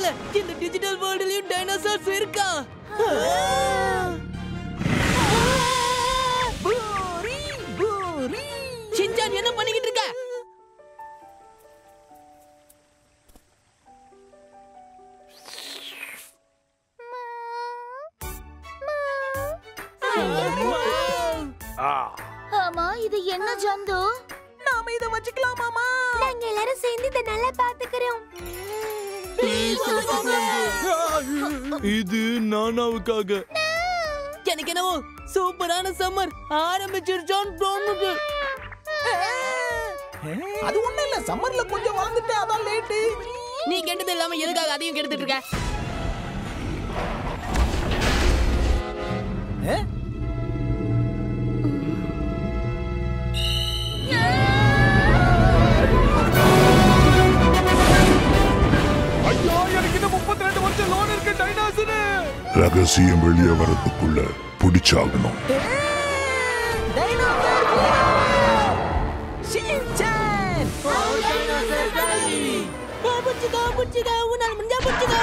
தெரியல, இந்த digital வேர்ல்ட்லயும் dinosaurs இருக்கா? ஷின்சான் என்ன பண்ணிக்கிட்டு இருக்க? ஆமா, இது என்ன ஜந்து? நாம இத வச்சுக்கலாம் மாமா. நாங்க எல்லாரும் சேர்ந்து இத நல்லா பாத்துக்கறோம். இது நானாவுக்காக. எனக்கு என்னவோ சூப்பரான சம்மர் ஆரம்பிச்சிருச்சோன்னு தோணுது. அது ஒண்ணு இல்ல, சம்மர்ல கொஞ்சம் வளர்ந்துட்டு அதான் லேட். நீ கெட்டது இல்லாம எதுக்காக அதையும் கெடுத்துட்டு இருக்க? ஐயோ, எனக்கு இன்னும் 32 வருஷம் லோன் இருக்கு டைனோசர். ரகசியம் வெளியே வரதுக்குள்ள பிடிச்சாகணும். புடிச்சுக்கோ, உன்னால முடிஞ்சா புடிச்சுக்கோ.